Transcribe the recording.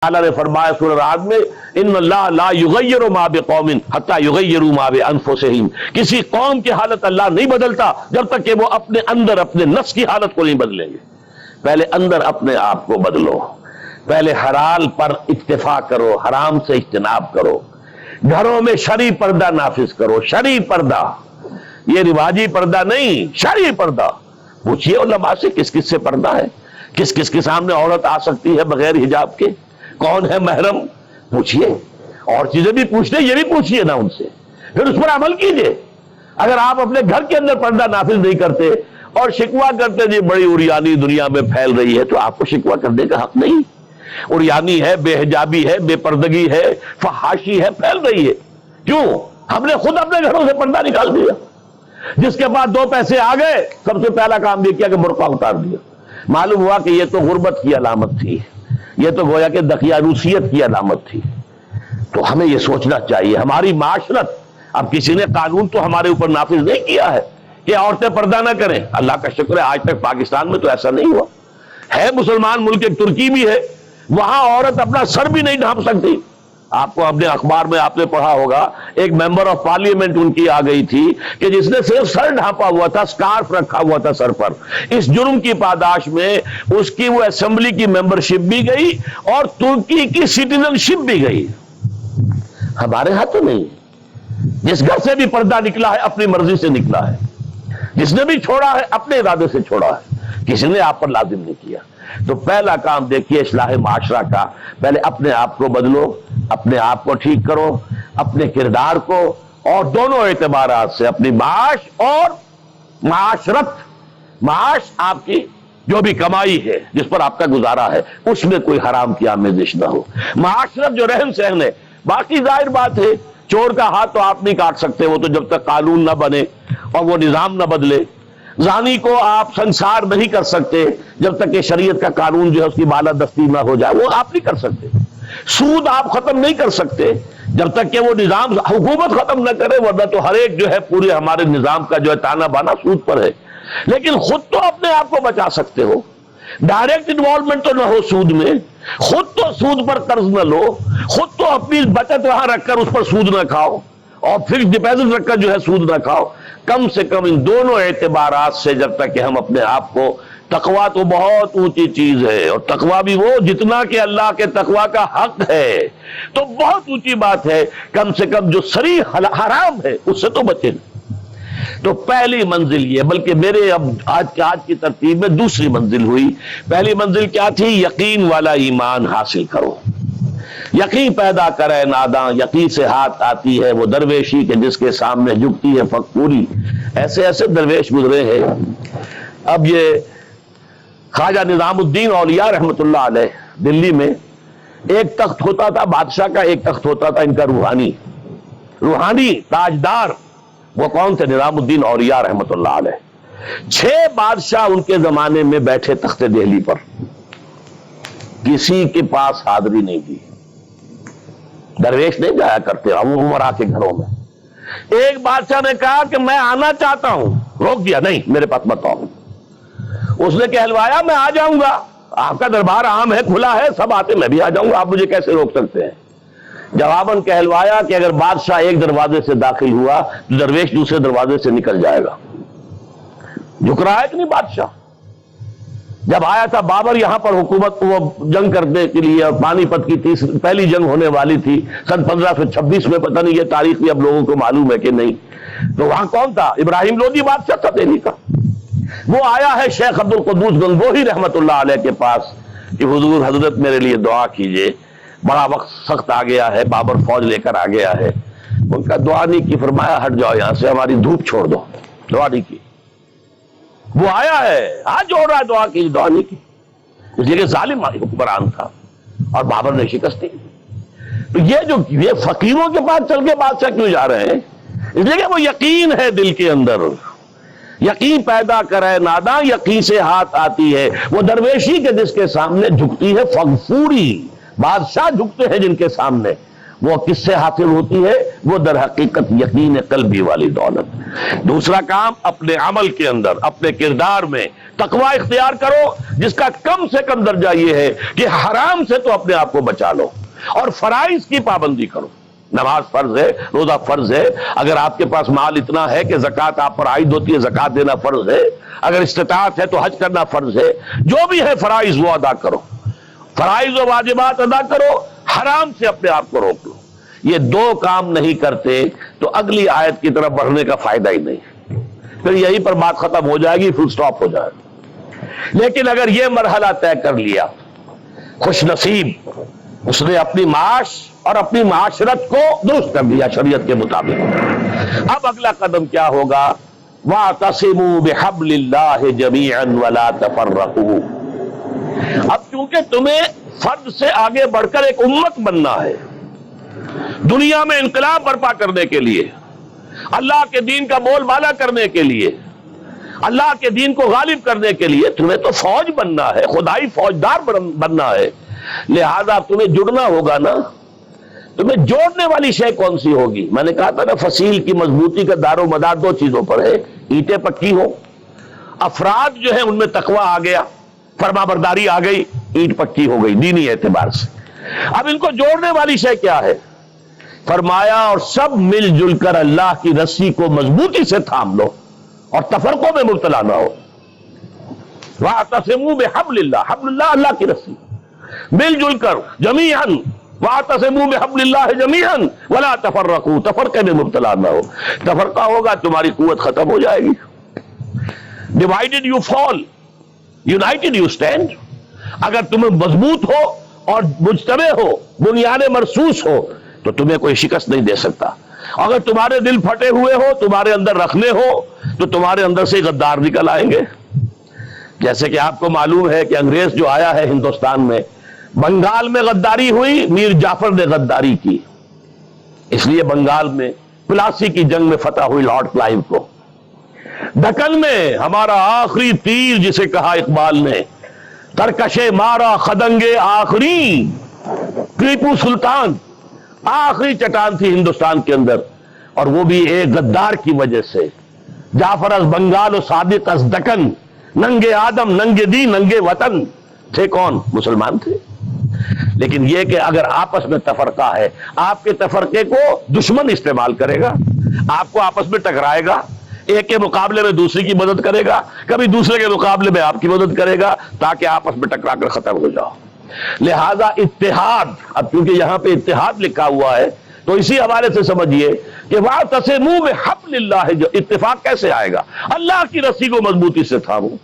اللہ نے فرمایا سورہ رعد میں ان اللہ لا یغیر ما بقوم حتی یغیروا ما بانفسہم، کسی قوم کی حالت اللہ نہیں بدلتا جب تک کہ وہ اپنے اندر اپنے نفس کی حالت کو نہیں بدلیں گے۔ پہلے اندر اپنے آپ کو بدلو، پہلے حلال پر اکتفا کرو، حرام سے اجتناب کرو، گھروں میں شرعی پردہ نافذ کرو، شرعی پردہ، یہ رواجی پردہ نہیں، شرعی پردہ۔ پوچھئے علماء سے کس کس سے پردہ ہے، کس کس کے سامنے عورت آ سکتی ہے بغیر حجاب کے، کون ہے محرم، پوچھئے۔ اور چیزیں بھی پوچھتے یہ بھی پوچھئے نا ان سے، پھر اس پر عمل کیجئے۔ اگر آپ اپنے گھر کے اندر پردہ نافذ نہیں کرتے اور شکوہ کرتے جی بڑی عریانی دنیا میں پھیل رہی ہے، تو آپ کو شکوہ کرنے کا حق نہیں۔ عریانی ہے، بے حجابی ہے، بے پردگی ہے، فحاشی ہے، پھیل رہی ہے، کیوں؟ ہم نے خود اپنے گھروں سے پردہ نکال دیا۔ جس کے بعد دو پیسے آ گئے، سب سے پہلا کام یہ کیا کہ برقع اتار دیا۔ معلوم ہوا کہ یہ تو غربت کی علامت تھی، یہ تو گویا کہ دقیانوسیت کی علامت تھی۔ تو ہمیں یہ سوچنا چاہیے، ہماری معاشرت، اب کسی نے قانون تو ہمارے اوپر نافذ نہیں کیا ہے کہ عورتیں پردہ نہ کریں، اللہ کا شکر ہے آج تک پاکستان میں تو ایسا نہیں ہوا ہے۔ مسلمان ملک ایک ترکی بھی ہے، وہاں عورت اپنا سر بھی نہیں ڈھانپ سکتی۔ آپ کو اپنے اخبار میں آپ نے پڑھا ہوگا، ایک ممبر آف پارلیمنٹ ان کی آ گئی تھی کہ جس نے صرف سر ڈھانپا ہوا تھا، سکارف رکھا ہوا تھا سر پر۔ اس جرم کی پاداش میں اس کی وہ اسمبلی کی ممبرشپ بھی گئی اور ترکی کی سٹیزن شپ بھی گئی۔ ہمارے ہاں تو نہیں، جس گھر سے بھی پردہ نکلا ہے اپنی مرضی سے نکلا ہے، جس نے بھی چھوڑا ہے اپنے ارادے سے چھوڑا ہے، کسی نے آپ پر لازم نہیں کیا۔ تو پہلا کام دیکھیے اصلاح معاشرہ کا، پہلے اپنے آپ کو بدلو، اپنے آپ کو ٹھیک کرو، اپنے کردار کو، اور دونوں اعتبارات سے اپنی معاش اور معاشرت، معاش آپ کی جو بھی کمائی ہے جس پر آپ کا گزارا ہے اس میں کوئی حرام کی آمیزش نہ ہو، معاشرت جو رہن سہن ہے۔ باقی ظاہر بات ہے چور کا ہاتھ تو آپ نہیں کاٹ سکتے، وہ تو جب تک قانون نہ بنے اور وہ نظام نہ بدلے۔ زانی کو آپ سنسار نہیں کر سکتے جب تک کہ شریعت کا قانون جو ہے اس کی بالادستی نہ ہو جائے، وہ آپ نہیں کر سکتے۔ سود آپ ختم نہیں کر سکتے جب تک کہ وہ نظام حکومت ختم نہ کرے، ورنہ تو ہر ایک جو ہے پورے ہمارے نظام کا جو ہے تانا بانا سود پر ہے۔ لیکن خود تو اپنے آپ کو بچا سکتے ہو، ڈائریکٹ انوالومنٹ تو نہ ہو سود میں، خود تو سود پر قرض نہ لو، خود تو اپنی بچت وہاں رکھ کر اس پر سود نہ کھاؤ، اور فکس ڈپازٹ رکھ کر جو ہے سود نہ کھاؤ۔ کم سے کم ان دونوں اعتبارات سے جب تک کہ ہم اپنے آپ کو، تقویٰ تو بہت اونچی چیز ہے، اور تقویٰ بھی وہ جتنا کہ اللہ کے تقویٰ کا حق ہے، تو بہت اونچی بات ہے، کم سے کم جو صریح حرام ہے اس سے تو بچیں۔ تو پہلی منزل یہ، بلکہ میرے اب آج کی ترتیب میں دوسری منزل ہوئی۔ پہلی منزل کیا تھی؟ یقین والا ایمان حاصل کرو، یقین پیدا کرے ناداں، یقین سے ہاتھ آتی ہے وہ درویشی کہ جس کے سامنے جھکتی ہے فقوری۔ ایسے ایسے درویش گزرے ہیں۔ اب یہ خواجہ نظام الدین اولیاء رحمۃ اللہ علیہ، دلی میں ایک تخت ہوتا تھا بادشاہ کا، ایک تخت ہوتا تھا ان کا روحانی تاجدار۔ وہ کون تھے؟ نظام الدین اولیاء رحمۃ اللہ علیہ۔ 6 بادشاہ ان کے زمانے میں بیٹھے تخت دہلی پر، کسی کے پاس حاضری نہیں دی، درویش نہیں جایا کرتے عمرا کے گھروں میں۔ ایک بادشاہ نے کہا کہ میں آنا چاہتا ہوں، روک دیا، نہیں میرے پاس مت آؤ۔ اس نے کہلوایا میں آ جاؤں گا، آپ کا دربار عام ہے، کھلا ہے، سب آتے، میں بھی آ جاؤں گا، آپ مجھے کیسے روک سکتے ہیں؟ جواباً کہلوایا کہ اگر بادشاہ ایک دروازے سے داخل ہوا تو درویش دوسرے دروازے سے نکل جائے گا۔ جھک رہا ہے کہ نہیں بادشاہ؟ جب آیا تھا بابر یہاں پر حکومت وہ جنگ کرنے کے لیے، اور پانی پت کی پہلی جنگ ہونے والی تھی سن 1526 میں، پتہ نہیں یہ تاریخ بھی اب لوگوں کو معلوم ہے کہ نہیں، تو وہاں کون تھا؟ ابراہیم لودھی بادشاہ تھا دہلی کا۔ وہ آیا ہے شیخ عبد القدوس گنگوہی رحمۃ اللہ علیہ کے پاس کہ حضور حضرت میرے لیے دعا کیجئے، بڑا وقت سخت آ گیا ہے، بابر فوج لے کر آ گیا ہے۔ ان کا دعا نہیں کی، فرمایا ہٹ جاؤ یہاں سے، ہماری دھوپ چھوڑ دو، دعا نہیں کی۔ وہ آیا ہے ہاتھ جوڑ رہا ہے، دعا کی، دعا نہیں کی، اس لیے کہ ظالم حکمران تھا اور بابر نے شکست دی۔ تو یہ فقیروں کے پاس چل کے بادشاہ کیوں جا رہے ہیں؟ اس لیے کہ وہ یقین ہے دل کے اندر، یقین پیدا کرے ناداں، یقین سے ہاتھ آتی ہے وہ درویشی کے جس کے سامنے جھکتی ہے فغفوری۔ بادشاہ جھکتے ہیں جن کے سامنے، وہ کس سے حاصل ہوتی ہے؟ وہ در حقیقت یقین قلبی والی دولت۔ دوسرا کام اپنے عمل کے اندر، اپنے کردار میں تقوی اختیار کرو جس کا کم سے کم درجہ یہ ہے کہ حرام سے تو اپنے آپ کو بچا لو اور فرائض کی پابندی کرو. نماز فرض ہے، روزہ فرض ہے، اگر آپ کے پاس مال اتنا ہے کہ زکوٰۃ آپ پر عائد ہوتی ہے زکوٰۃ دینا فرض ہے، اگر استطاعت ہے تو حج کرنا فرض ہے، جو بھی ہے فرائض وہ ادا کرو، فرائض و واجبات ادا کرو، حرام سے اپنے آپ کو روک لو. یہ دو کام نہیں کرتے تو اگلی آیت کی طرف بڑھنے کا فائدہ ہی نہیں، پھر یہیں پر بات ختم ہو جائے گی، فل سٹاپ ہو جائے گا. لیکن اگر یہ مرحلہ طے کر لیا، خوش نصیب اس نے اپنی معاش اور اپنی معاشرت کو درست کر دیا شریعت کے مطابق. اب اگلا قدم کیا ہوگا؟ وَاعْتَصِمُوا بِحَبْلِ اللَّهِ جَمِيعًا وَلَا تَفَرَّقُوا. اب چونکہ تمہیں فرد سے آگے بڑھ کر ایک امت بننا ہے، دنیا میں انقلاب برپا کرنے کے لیے، اللہ کے دین کا بول بالا کرنے کے لیے، اللہ کے دین کو غالب کرنے کے لیے تمہیں تو فوج بننا ہے، خدائی فوجدار بننا ہے. لہذا تمہیں جڑنا ہوگا نا. تمہیں جوڑنے والی شے کون سی ہوگی؟ میں نے کہا تھا نا فصیل کی مضبوطی کا دار و مدار دو چیزوں پر ہے، اینٹیں پکی ہو، افراد جو ہیں ان میں تقویٰ آ گیا، فرما برداری آ گئی، اینٹ پکی ہو گئی دینی اعتبار سے. اب ان کو جوڑنے والی شے کیا ہے؟ فرمایا اور سب مل جل کر اللہ کی رسی کو مضبوطی سے تھام لو اور تفرقوں میں مبتلا نہ ہو. وَاعْتَصِمُوا بِحَبْلِ اللَّهِ، حبل اللہ اللہ کی رسی، مل جل کر جمیعاً. وَاعْتَصِمُوا بِحَبْلِ اللَّهِ جَمِيعًا وَلَا تَفَرَّقُوا، تفرقے میں مبتلا نہ ہو. تفرقہ ہوگا تمہاری قوت ختم ہو جائے گی. Divided you fall, United you stand. اگر تمہیں مضبوط ہو اور مجتمع ہو، بنیاد مرصوص ہو، تو تمہیں کوئی شکست نہیں دے سکتا. اگر تمہارے دل پھٹے ہوئے ہو، تمہارے اندر رکھنے ہو، تو تمہارے اندر سے غدار نکل آئیں گے. جیسے کہ آپ کو معلوم ہے کہ انگریز جو آیا ہے ہندوستان میں، بنگال میں غداری ہوئی، میر جعفر نے غداری کی، اس لیے بنگال میں پلاسی کی جنگ میں فتح ہوئی لارڈ کلائیو کو. دکن میں ہمارا آخری تیر جسے کہا اقبال نے، ترکشے مارا خدنگے آخری، ٹیپو سلطان آخری چٹان تھی ہندوستان کے اندر، اور وہ بھی ایک غدار کی وجہ سے. جعفر از بنگال و صادق از دکن، ننگے آدم ننگے دی ننگے وطن. تھے کون؟ مسلمان تھے. لیکن یہ کہ اگر آپس میں تفرقہ ہے، آپ کے تفرقے کو دشمن استعمال کرے گا، آپ کو آپس میں ٹکرائے گا، ایک کے مقابلے میں دوسری کی مدد کرے گا، کبھی دوسرے کے مقابلے میں آپ کی مدد کرے گا، تاکہ آپس میں ٹکرا کر ختم ہو جاؤ. لہذا اتحاد، اب کیونکہ یہاں پہ اتحاد لکھا ہوا ہے تو اسی حوالے سے سمجھیے کہ وَاعْتَصِمُوا بِحَبْلِ اللَّهِ، جو اتفاق کیسے آئے گا؟ اللہ کی رسی کو مضبوطی سے تھامو.